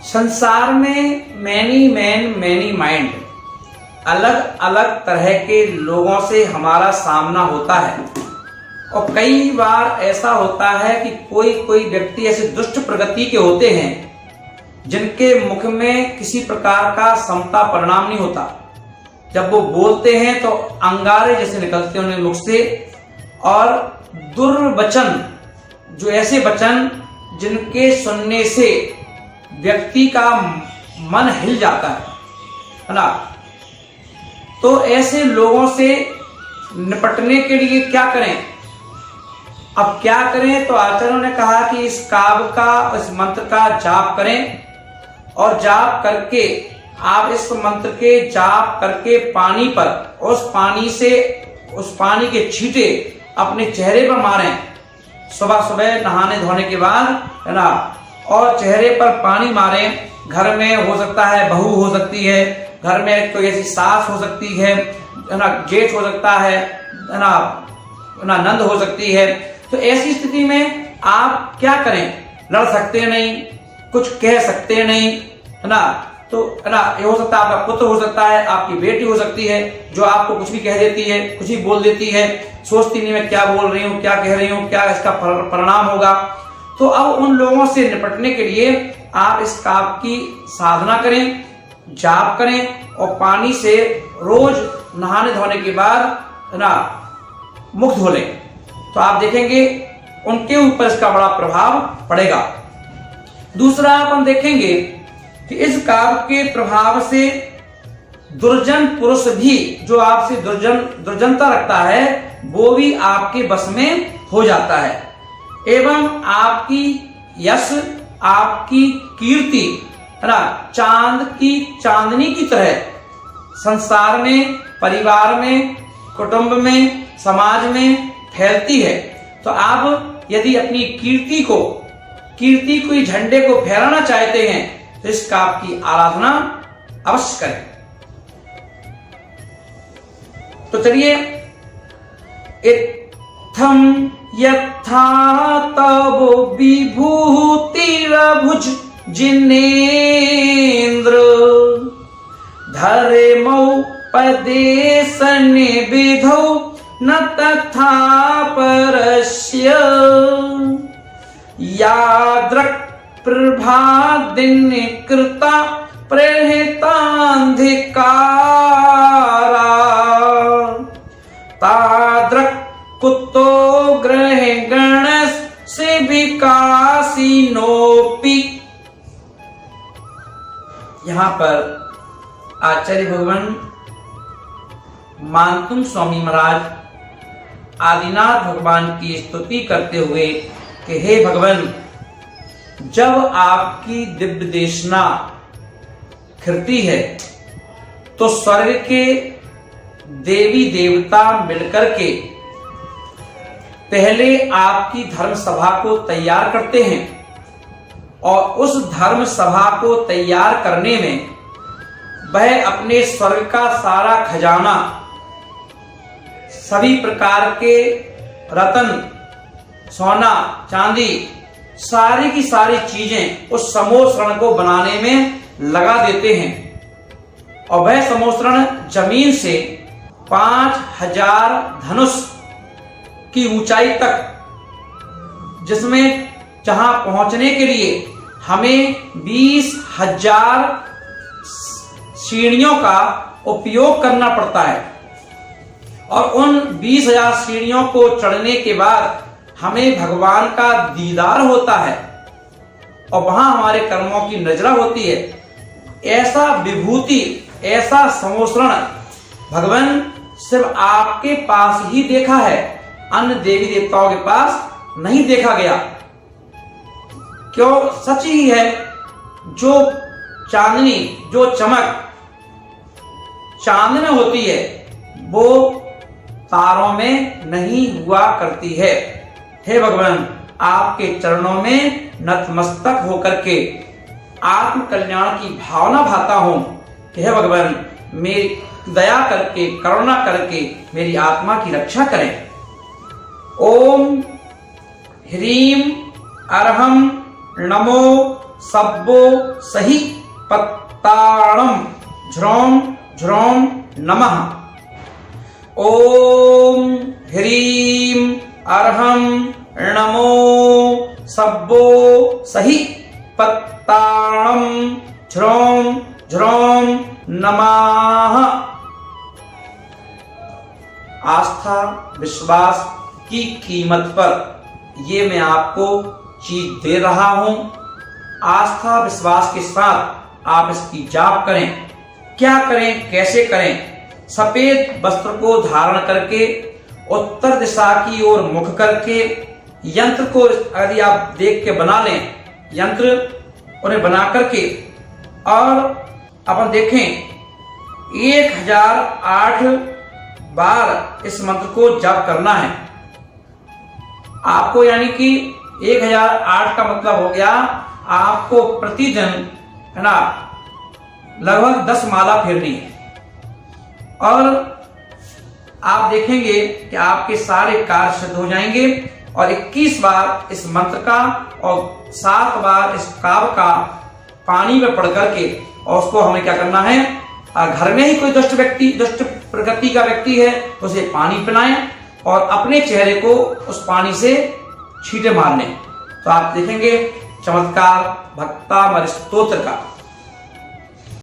संसार में many man many mind, अलग अलग तरह के लोगों से हमारा सामना होता है। और कई बार ऐसा होता है कि कोई कोई व्यक्ति ऐसे दुष्ट प्रकृति के होते हैं जिनके मुख में किसी प्रकार का समता परिणाम नहीं होता। जब वो बोलते हैं तो अंगारे जैसे निकलते हैं उनके मुख से, और दुर्वचन, जो ऐसे वचन जिनके सुनने से व्यक्ति का मन हिल जाता है ना। तो ऐसे लोगों से निपटने के लिए क्या करें? अब क्या करें? तो आचार्यों ने कहा कि इस काव्य का, इस मंत्र का जाप करें, और जाप करके आप इस मंत्र के जाप करके पानी पर, उस पानी से, उस पानी के छींटे अपने चेहरे पर मारें सुबह सुबह नहाने धोने के बाद, है ना। और चेहरे पर पानी मारें। घर में हो सकता है बहू हो सकती है, घर में कोई ऐसी सास हो सकती है ना, जेठ हो सकता है ना, नंद हो सकती है। तो ऐसी स्थिति में आप क्या करें? लड़ सकते नहीं, कुछ कह सकते नहीं, है ना। तो है ना, ये हो सकता है आपका पुत्र हो सकता है, आपकी बेटी हो सकती है, जो आपको कुछ भी कह देती है, कुछ भी बोल देती है, सोचती नहीं मैं क्या बोल रही हूँ, क्या कह रही हूँ, क्या इसका परिणाम होगा। तो अब उन लोगों से निपटने के लिए आप इस काव्य की साधना करें, जाप करें, और पानी से रोज नहाने धोने के बाद, है ना, मुख धो लें। तो आप देखेंगे उनके ऊपर इसका बड़ा प्रभाव पड़ेगा। दूसरा अपन देखेंगे कि इस काव्य के प्रभाव से दुर्जन पुरुष भी, जो आपसे दुर्जनता रखता है, वो भी आपके बस में हो जाता है, एवं आपकी यश, आपकी कीर्ति, है ना, चांद की चांदनी की तरह संसार में, परिवार में, कुटुंब में, समाज में फैलती है। तो आप यदि अपनी कीर्ति को, झंडे को फहराना चाहते हैं, तो इस काव्य की आराधना अवश्य करें। तो चलिए, इत्थं यथा तव विभूतिरभुज जिनेन्द्र धर्मौ पदेशने विधौ न तथा परस्य यादृक् प्रभादिन कृता प्रेहितांधिकारा तादृक् कुतो ग्रह गणस से विकासिनोपि। यहां पर आचार्य भगवान मानतुम स्वामी महाराज आदिनाथ भगवान की स्तुति करते हुए कि हे भगवान, जब आपकी दिव्य देशना खिलती है तो स्वर्ग के देवी देवता मिलकर के पहले आपकी धर्म सभा को तैयार करते हैं, और उस धर्म सभा को तैयार करने में वह अपने स्वर्ग का सारा खजाना, सभी प्रकार के रत्न, सोना, चांदी, सारी की सारी चीजें उस समोसरण को बनाने में लगा देते हैं। और वह समोसरण जमीन से 5000 धनुष की ऊंचाई तक, जिसमें जहां पहुंचने के लिए हमें 20,000 सीढ़ियों का उपयोग करना पड़ता है, और उन 20,000 सीढ़ियों को चढ़ने के बाद हमें भगवान का दीदार होता है, और वहां हमारे कर्मों की नजरा होती है। ऐसा विभूति, ऐसा समोसरण भगवान सिर्फ आपके पास ही देखा है, अन्य देवी देवताओं के पास नहीं देखा गया। क्यों? सच ही है, जो चांदनी, जो चमक चांद में होती है, वो तारों में नहीं हुआ करती है। हे भगवान, आपके चरणों में नतमस्तक होकर के आत्म कल्याण की भावना भाता हूं कि हे भगवान, मेरी दया करके, करुणा करके मेरी आत्मा की रक्षा करें। ओम ह्रीम अरहम नमो सब्बो सही पत्ताणम झ्रौम झ्रौम नमः। ओम ह्रीम अर्हम नमो सब्बो सही पत्ताणम झ्रौम झ्रौम नमः। आस्था विश्वास की कीमत पर ये मैं आपको चीज दे रहा हूं। आस्था विश्वास के साथ आप इसकी जाप करें। क्या करें, कैसे करें? सफेद वस्त्र को धारण करके उत्तर दिशा की ओर मुख करके यंत्र को यदि आप देख के बना लें, यंत्र उन्हें बना करके, और अपन देखें 1008 बार इस मंत्र को जाप करना है आपको। यानी कि 1008 का मतलब हो गया आपको प्रतिदिन, है ना, लगभग 10 माला फेरनी है। और आप देखेंगे कि आपके सारे कार्य सिद्ध हो जाएंगे। और 21 बार इस मंत्र का और 7 बार इस काव्य का पानी में पढ़ करके, और उसको हमें क्या करना है, घर में ही कोई दुष्ट व्यक्ति, दुष्ट प्रकृति का व्यक्ति है तो उसे पानी पिलाएं और अपने चेहरे को उस पानी से छींटे मारने। तो आप देखेंगे चमत्कार भक्तामर स्तोत्र का।